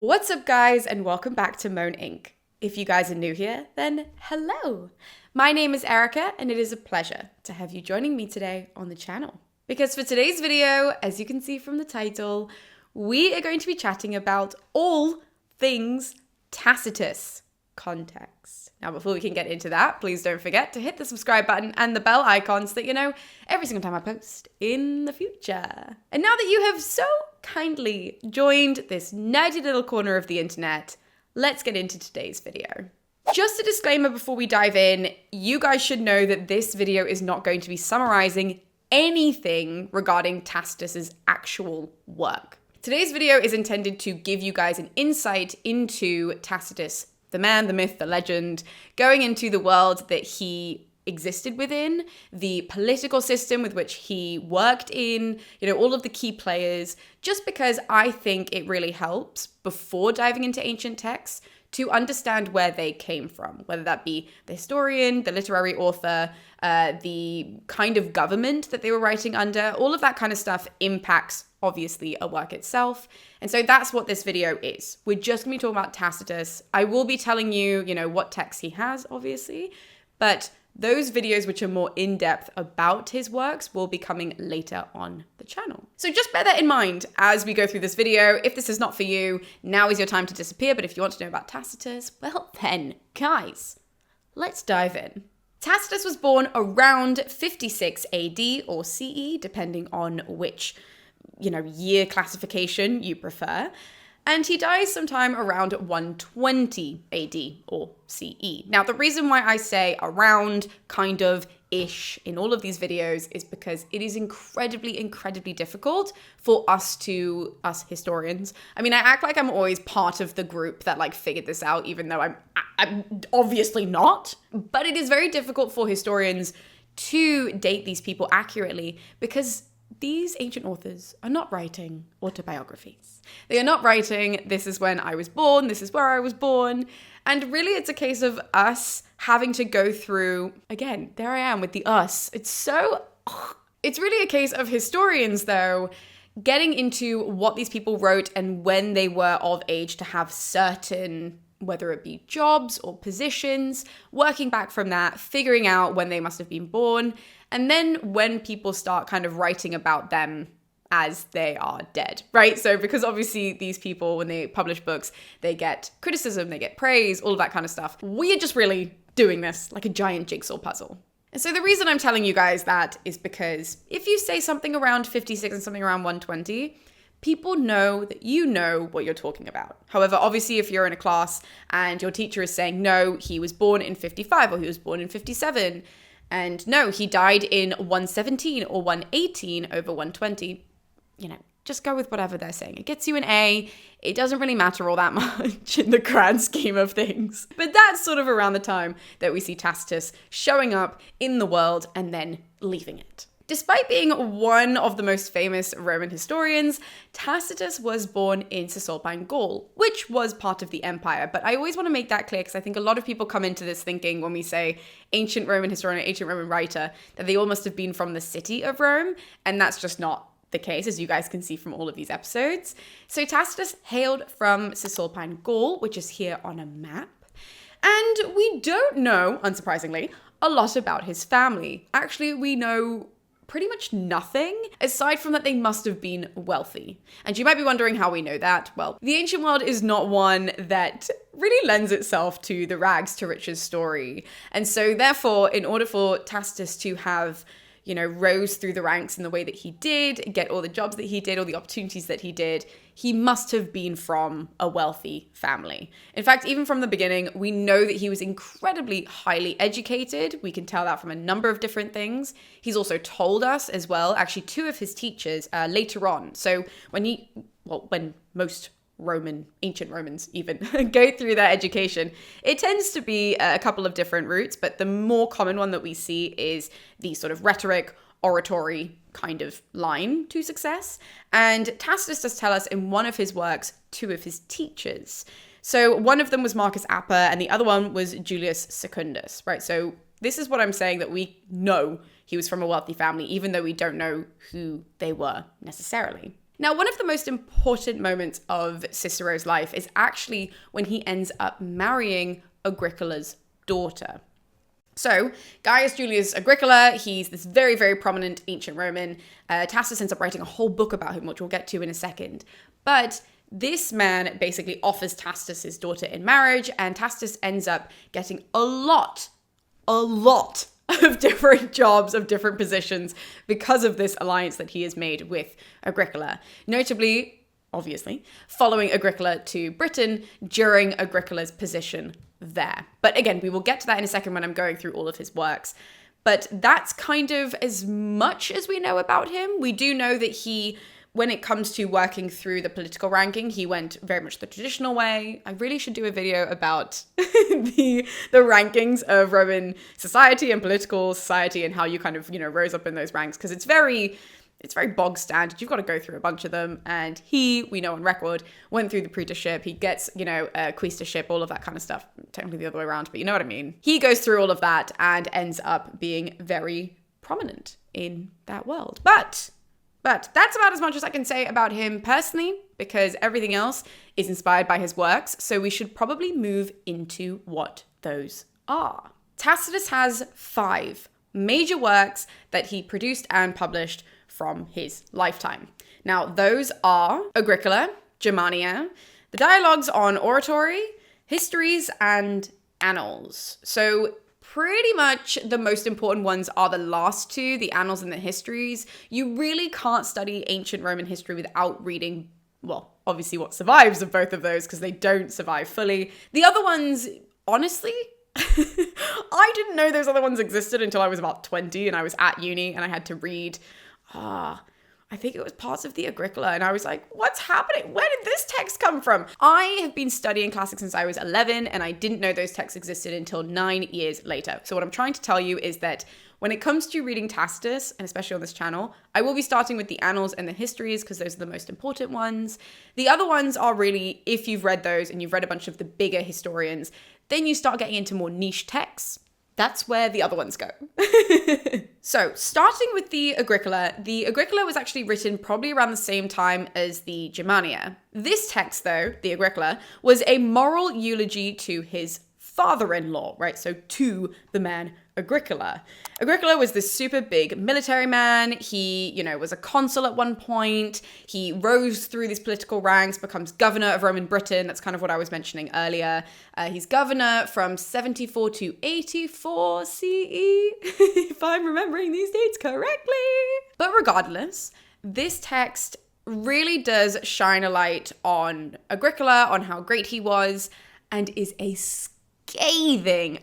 What's up, guys, and welcome back to MoAn Inc. If you guys are new here, then hello. My name is Erica, and it is a pleasure to have you joining me today on the channel. Because for today's video, as you can see from the title, we are going to be chatting about all things Tacitus context. Now, before we can get into that, please don't forget to hit the subscribe button and the bell icon so that you know every single time I post in the future. And now that you have so kindly joined this nerdy little corner of the internet, let's get into today's video. Just a disclaimer before we dive in, you guys should know that this video is not going to be summarizing anything regarding Tacitus's actual work. Today's video is intended to give you guys an insight into Tacitus, the man, the myth, the legend, going into the world that he existed within, the political system with which he worked in, all of the key players, just because I think it really helps before diving into ancient texts to understand where they came from, whether that be the historian, the literary author, the kind of government that they were writing under. All of that kind of stuff impacts, obviously, a work itself. And so that's what this video is. We're just going to be talking about Tacitus. I will be telling you, what texts he has, obviously, but those videos which are more in-depth about his works will be coming later on the channel. So just bear that in mind as we go through this video. If this is not for you, now is your time to disappear. But if you want to know about Tacitus, well then, guys, let's dive in. Tacitus was born around 56 AD or CE, depending on which, year classification you prefer. And he dies sometime around 120 AD or CE. Now, the reason why I say around, kind of, ish in all of these videos is because it is incredibly difficult for us historians. I mean, I act like I'm always part of the group that figured this out, even though I'm obviously not. But it is very difficult for historians to date these people accurately because these ancient authors are not writing autobiographies. They are not writing, this is when I was born, this is where I was born. And really, it's a case of us having to go through, again, there I am with the us. It's really a case of historians, though, getting into what these people wrote and when they were of age to have certain, whether it be jobs or positions, working back from that, figuring out when they must have been born, and then when people start kind of writing about them as they are dead, right? So because obviously these people, when they publish books, they get criticism, they get praise, all of that kind of stuff. We are just really doing this like a giant jigsaw puzzle. And so the reason I'm telling you guys that is because if you say something around 56 and something around 120, people know that you know what you're talking about. However, obviously, if you're in a class and your teacher is saying, no, he was born in 55 or he was born in 57, and no, he died in 117 or 118 over 120, just go with whatever they're saying. It gets you an A. It doesn't really matter all that much in the grand scheme of things. But that's sort of around the time that we see Tacitus showing up in the world and then leaving it. Despite being one of the most famous Roman historians, Tacitus was born in Cisalpine Gaul, which was part of the empire. But I always want to make that clear because I think a lot of people come into this thinking when we say ancient Roman historian, ancient Roman writer, that they all must have been from the city of Rome. And that's just not the case, as you guys can see from all of these episodes. So Tacitus hailed from Cisalpine Gaul, which is here on a map. And we don't know, unsurprisingly, a lot about his family. Actually, we know pretty much nothing, aside from that they must have been wealthy. And you might be wondering how we know that. Well, the ancient world is not one that really lends itself to the rags to riches story. And so therefore, in order for Tacitus to have rose through the ranks in the way that he did, get all the jobs that he did, all the opportunities that he did, he must have been from a wealthy family. In fact, even from the beginning, we know that he was incredibly highly educated. We can tell that from a number of different things. He's also told us as well, actually two of his teachers later on. So when most ancient Romans even go through their education, it tends to be a couple of different routes, but the more common one that we see is the sort of rhetoric, oratory kind of line to success. And Tacitus does tell us in one of his works, two of his teachers. So one of them was Marcus Aper and the other one was Julius Secundus, right? So this is what I'm saying, that we know he was from a wealthy family, even though we don't know who they were necessarily. Now, one of the most important moments of Cicero's life is actually when he ends up marrying Agricola's daughter. So, Gnaeus Julius Agricola, he's this very, very prominent ancient Roman. Tacitus ends up writing a whole book about him, which we'll get to in a second. But this man basically offers Tacitus his daughter in marriage, and Tacitus ends up getting a lot of different jobs, of different positions because of this alliance that he has made with Agricola. Notably, obviously, following Agricola to Britain during Agricola's position there. But again, we will get to that in a second when I'm going through all of his works. But that's kind of as much as we know about him. We do know that he, when it comes to working through the political ranking, he went very much the traditional way. I really should do a video about the rankings of Roman society and political society and how you kind of, rose up in those ranks, because it's very bog standard. You've got to go through a bunch of them. And he, we know on record, went through the praetorship. He gets, a quaestorship, all of that kind of stuff. Technically the other way around, but you know what I mean. He goes through all of that and ends up being very prominent in that world. But that's about as much as I can say about him personally, because everything else is inspired by his works. So we should probably move into what those are. Tacitus has 5 major works that he produced and published from his lifetime. Now, those are Agricola, Germania, the dialogues on oratory, Histories, and Annals. So pretty much the most important ones are the last 2, the Annals and the Histories. You really can't study ancient Roman history without reading, well, obviously what survives of both of those, because they don't survive fully. The other ones, honestly, I didn't know those other ones existed until I was about 20 and I was at uni and I had to read I think it was parts of the Agricola, and I was like, what's happening? Where did this text come from? I have been studying classics since I was 11, and I didn't know those texts existed until 9 years later. So what I'm trying to tell you is that when it comes to reading Tacitus, and especially on this channel, I will be starting with the Annals and the Histories because those are the most important ones. The other ones are really, if you've read those and you've read a bunch of the bigger historians, then you start getting into more niche texts. That's where the other ones go. So, starting with the Agricola was actually written probably around the same time as the Germania. This text, though, the Agricola, was a moral eulogy to his father-in-law, right? So to the man Agricola. Agricola was this super big military man. He, was a consul at one point. He rose through these political ranks, becomes governor of Roman Britain. That's kind of what I was mentioning earlier. He's governor from 74 to 84 CE, if I'm remembering these dates correctly. But regardless, this text really does shine a light on Agricola, on how great he was, and is a scathing,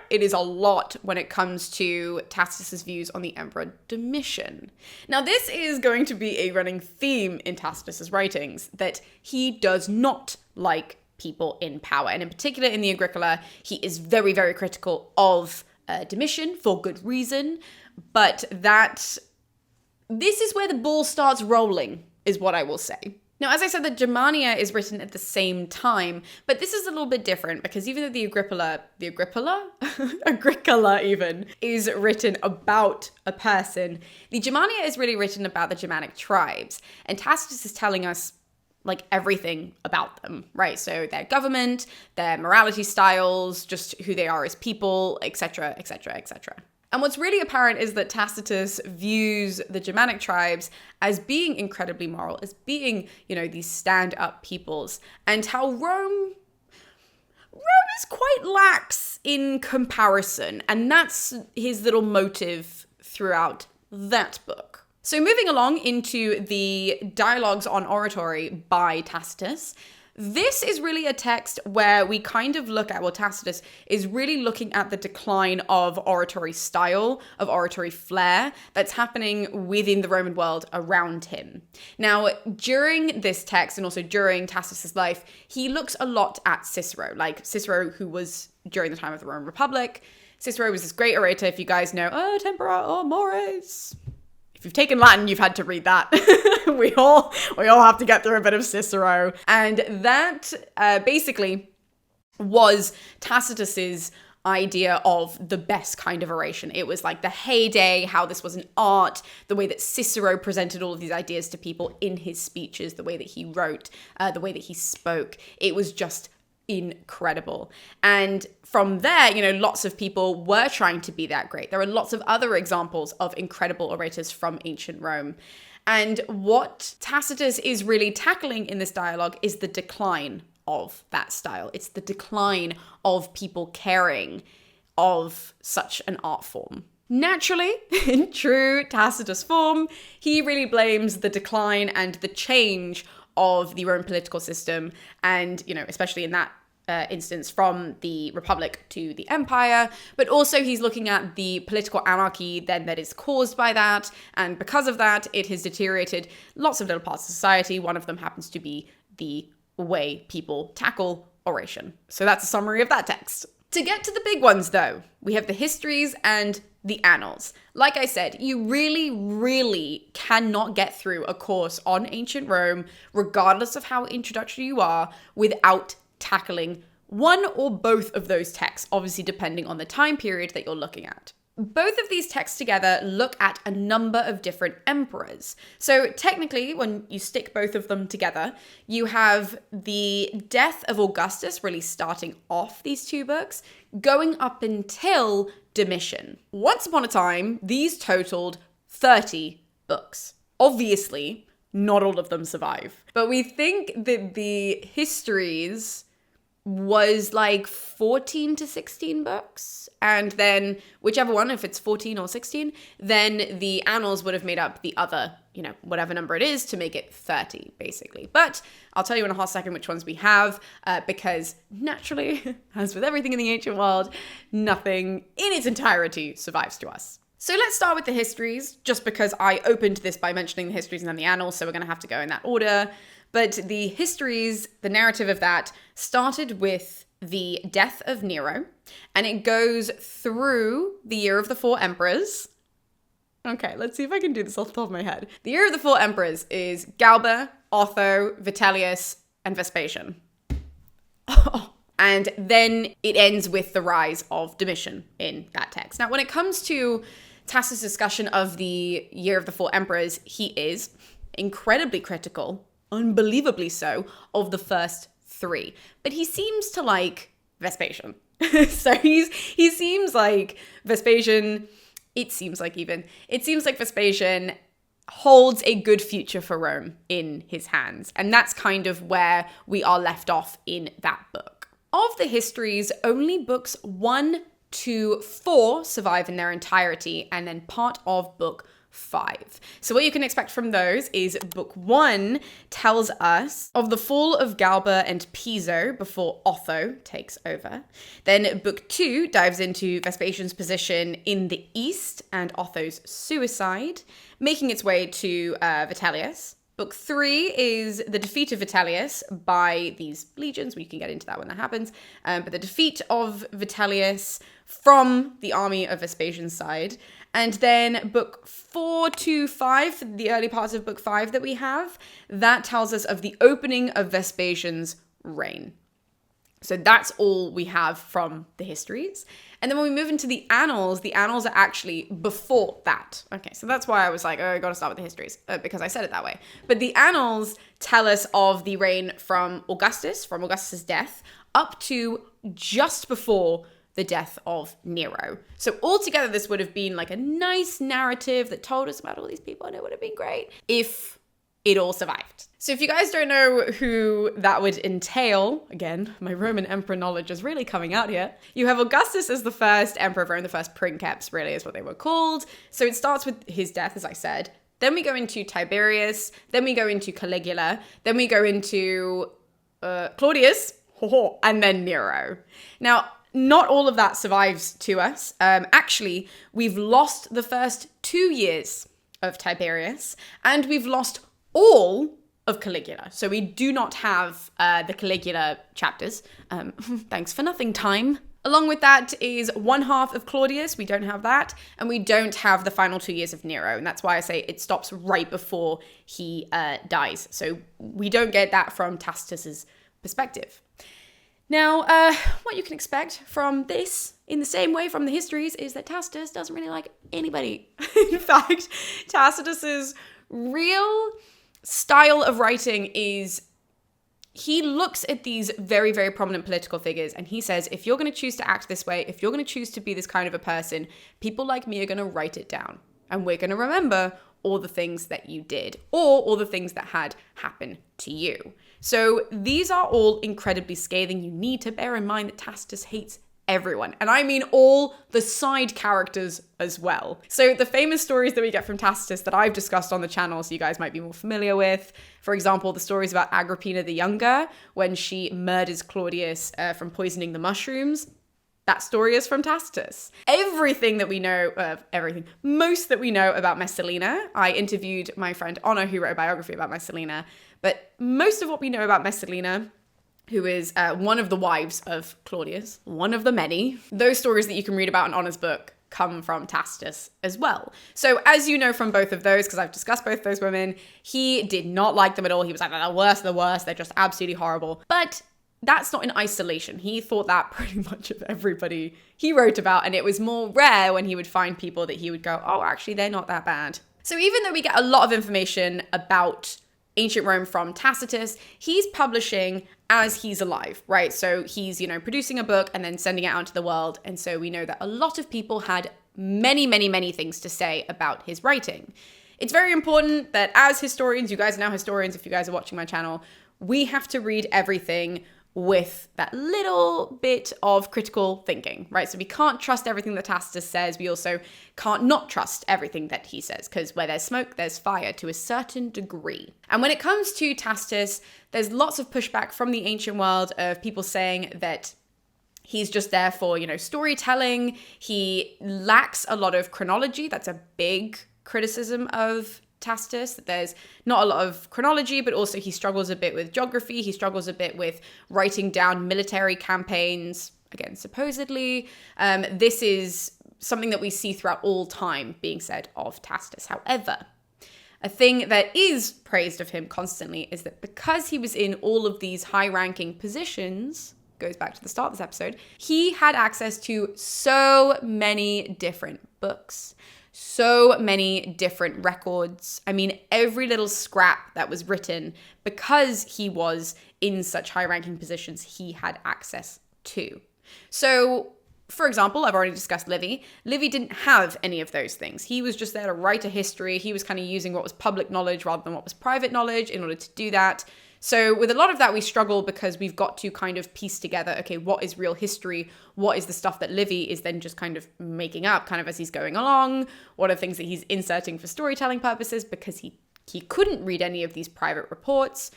it is a lot when it comes to Tacitus's views on the Emperor Domitian. Now, this is going to be a running theme in Tacitus's writings, that he does not like people in power. And in particular, in the Agricola, he is very, very critical of Domitian for good reason. But this is where the ball starts rolling, is what I will say. Now, as I said, the Germania is written at the same time, but this is a little bit different because even though the Agricola even, is written about a person, the Germania is really written about the Germanic tribes. And Tacitus is telling us everything about them, right? So their government, their morality styles, just who they are as people, etc., etc., etc. And what's really apparent is that Tacitus views the Germanic tribes as being incredibly moral, as being, these stand-up peoples, and how Rome is quite lax in comparison. And that's his little motive throughout that book. So moving along into the Dialogues on Oratory by Tacitus, this is really a text where we kind of look at, Tacitus is really looking at the decline of oratory style, of oratory flair that's happening within the Roman world around him. Now, during this text and also during Tacitus's life, he looks a lot at Cicero, Cicero, who was during the time of the Roman Republic. Cicero was this great orator, if you guys know, tempora o mores. If you've taken Latin, you've had to read that. we all have to get through a bit of Cicero. And that basically was Tacitus's idea of the best kind of oration. It was like the heyday, how this was an art, the way that Cicero presented all of these ideas to people in his speeches, the way that he wrote, the way that he spoke. It was just incredible. And from there, lots of people were trying to be that great. There are lots of other examples of incredible orators from ancient Rome. And what Tacitus is really tackling in this dialogue is the decline of that style. It's the decline of people caring of such an art form. Naturally, in true Tacitus form, he really blames the decline and the change of the Roman political system, and, especially in that instance, from the Republic to the Empire, but also he's looking at the political anarchy then that is caused by that, and because of that, it has deteriorated lots of little parts of society. One of them happens to be the way people tackle oration. So that's a summary of that text. To get to the big ones, though, we have the Histories and the Annals. Like I said, you really, really cannot get through a course on ancient Rome, regardless of how introductory you are, without tackling one or both of those texts, obviously depending on the time period that you're looking at. Both of these texts together look at a number of different emperors. So technically, when you stick both of them together, you have the death of Augustus really starting off these two books, going up until Domitian. Once upon a time, these totaled 30 books. Obviously, not all of them survive. But we think that the Histories was like 14 to 16 books. And then whichever one, if it's 14 or 16, then the Annals would have made up the other, whatever number it is to make it 30, basically. But I'll tell you in a hot second which ones we have, because naturally, as with everything in the ancient world, nothing in its entirety survives to us. So let's start with the Histories, just because I opened this by mentioning the Histories and then the Annals, so we're going to have to go in that order. But the Histories, the narrative of that, started with the death of Nero, and it goes through the Year of the Four Emperors. Okay, let's see if I can do this off the top of my head. The Year of the Four Emperors is Galba, Otho, Vitellius, and Vespasian. And then it ends with the rise of Domitian in that text. Now, when it comes to Tacitus' discussion of the Year of the Four Emperors, he is incredibly critical, unbelievably so, of the first three. But he seems to like Vespasian. So he seems like Vespasian, it seems like Vespasian holds a good future for Rome in his hands. And that's kind of where we are left off in that book. Of the Histories, only books 1 to 4 survive in their entirety, and then part of book 5. So what you can expect from those is book 1 tells us of the fall of Galba and Piso before Otho takes over. Then book 2 dives into Vespasian's position in the east and Otho's suicide, making its way to Vitellius. Book 3 is the defeat of Vitellius by these legions. We can get into that when that happens. But the defeat of Vitellius from the army of Vespasian's side. And then book 4 to 5, the early parts of book 5 that we have, that tells us of the opening of Vespasian's reign. So that's all we have from the Histories. And then when we move into the Annals are actually before that. Okay, so that's why I was like, I gotta start with the Histories, because I said it that way. But the Annals tell us of the reign from Augustus's death, up to just before the death of Nero. So altogether, this would have been like a nice narrative that told us about all these people, and it would have been great if it all survived. So if you guys don't know who that would entail, again, my Roman emperor knowledge is really coming out here. You have Augustus as the first emperor of Rome, the first princeps really is what they were called. So it starts with his death, as I said. Then we go into Tiberius. Then we go into Caligula. Then we go into Claudius, and then Nero. Now, not all of that survives to us. Actually, we've lost the first 2 years of Tiberius, and we've lost all of Caligula. So we do not have the Caligula chapters. Thanks for nothing time. Along with that is one half of Claudius. We don't have that. And we don't have the final 2 years of Nero. And that's why I say it stops right before he dies. So we don't get that from Tacitus's perspective. Now, what you can expect from this, in the same way from the Histories, is that Tacitus doesn't really like anybody. In fact, Tacitus's real style of writing is he looks at these very, very prominent political figures and he says, if you're going to choose to act this way, if you're going to choose to be this kind of a person, people like me are going to write it down. And we're going to remember all the things that you did or all the things that had happened to you. So these are all incredibly scathing. You need to bear in mind that Tacitus hates everyone. And I mean all the side characters as well. So the famous stories that we get from Tacitus that I've discussed on the channel, so you guys might be more familiar with, for example, the stories about Agrippina the Younger, when she murders Claudius from poisoning the mushrooms. That story is from Tacitus. Everything that we know, most that we know about Messalina, I interviewed my friend Honor, who wrote a biography about Messalina, but most of what we know about Messalina, who is one of the wives of Claudius, one of the many, those stories that you can read about in Honor's book come from Tacitus as well. So as you know from both of those, because I've discussed both those women, he did not like them at all. He was like, they're the worst, they're just absolutely horrible. But that's not in isolation. He thought that pretty much of everybody he wrote about, and it was more rare when he would find people that he would go, oh, actually, they're not that bad. So even though we get a lot of information about ancient Rome from Tacitus, he's publishing as he's alive, right? So he's, producing a book and then sending it out into the world. And so we know that a lot of people had many, many, many things to say about his writing. It's very important that as historians, you guys are now historians if you guys are watching my channel, we have to read everything with that little bit of critical thinking, right? So we can't trust everything that Tacitus says. We also can't not trust everything that he says, because where there's smoke, there's fire to a certain degree. And when it comes to Tacitus, there's lots of pushback from the ancient world of people saying that he's just there for, storytelling. He lacks a lot of chronology. That's a big criticism of Tacitus, that there's not a lot of chronology, but also he struggles a bit with geography. He struggles a bit with writing down military campaigns. Again, supposedly, this is something that we see throughout all time being said of Tacitus. However, a thing that is praised of him constantly is that because he was in all of these high-ranking positions, goes back to the start of this episode, he had access to so many different books. So many different records. I mean, every little scrap that was written, because he was in such high-ranking positions, he had access to. So, for example, I've already discussed Livy. Livy didn't have any of those things. He was just there to write a history. He was kind of using what was public knowledge rather than what was private knowledge in order to do that. So with a lot of that, we struggle because we've got to kind of piece together, okay, what is real history? What is the stuff that Livy is then just kind of making up kind of as he's going along? What are things that he's inserting for storytelling purposes because he couldn't read any of these private reports?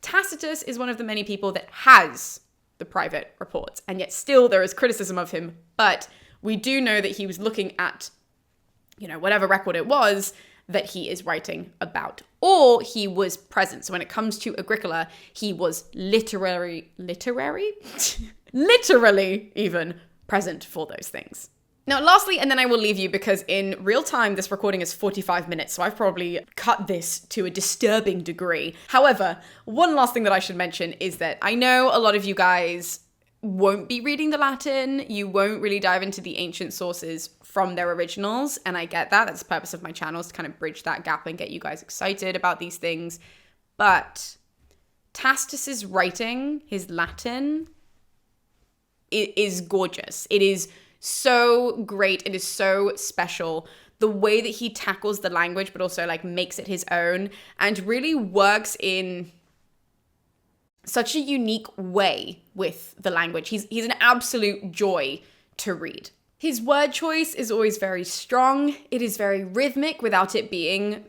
Tacitus is one of the many people that has the private reports, and yet still there is criticism of him. But we do know that he was looking at, whatever record it was that he is writing about, or he was present. So when it comes to Agricola, he was literally even present for those things. Now, lastly, and then I will leave you because in real time, this recording is 45 minutes, so I've probably cut this to a disturbing degree. However, one last thing that I should mention is that I know a lot of you guys won't be reading the Latin. You won't really dive into the ancient sources from their originals, and I get that. That's the purpose of my channel, is to kind of bridge that gap and get you guys excited about these things. But Tacitus's writing, his Latin, it is gorgeous. It is so great. It is so special. The way that he tackles the language, but also makes it his own and really works in such a unique way with the language. He's an absolute joy to read. His word choice is always very strong. It is very rhythmic without it being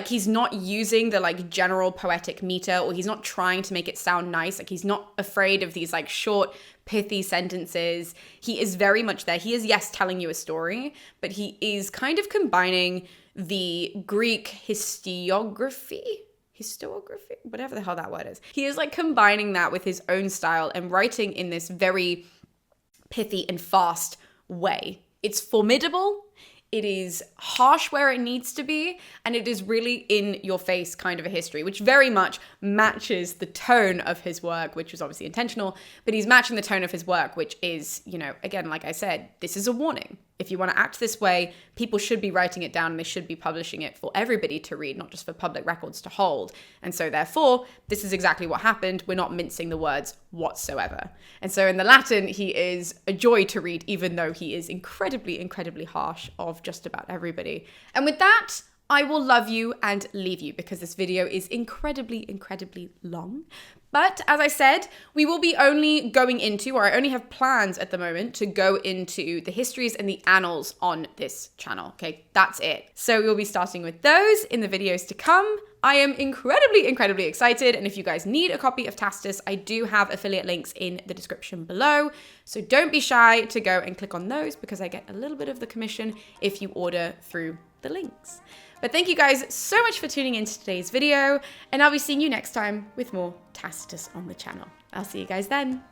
he's not using the general poetic meter, or he's not trying to make it sound nice. He's not afraid of these short, pithy sentences. He is very much there. He is, yes, telling you a story, but he is kind of combining the Greek historiography, whatever the hell that word is. He is combining that with his own style and writing in this very pithy and fast way. It's formidable. It is harsh where it needs to be, and it is really in your face kind of a history, which very much matches the tone of his work, which was obviously intentional, but he's matching the tone of his work, which is, you know, again, like I said, this is a warning. If you want to act this way, people should be writing it down and they should be publishing it for everybody to read, not just for public records to hold. And so therefore, this is exactly what happened. We're not mincing the words whatsoever. And so in the Latin, he is a joy to read, even though he is incredibly, incredibly harsh of just about everybody. And with that, I will love you and leave you because this video is incredibly, incredibly long. But as I said, we will be only going into, or I only have plans at the moment to go into the histories and the annals on this channel. Okay, that's it. So we'll be starting with those in the videos to come. I am incredibly, incredibly excited. And if you guys need a copy of Tacitus, I do have affiliate links in the description below. So don't be shy to go and click on those because I get a little bit of the commission if you order through the links. But thank you guys so much for tuning into today's video, and I'll be seeing you next time with more Tacitus on the channel. I'll see you guys then.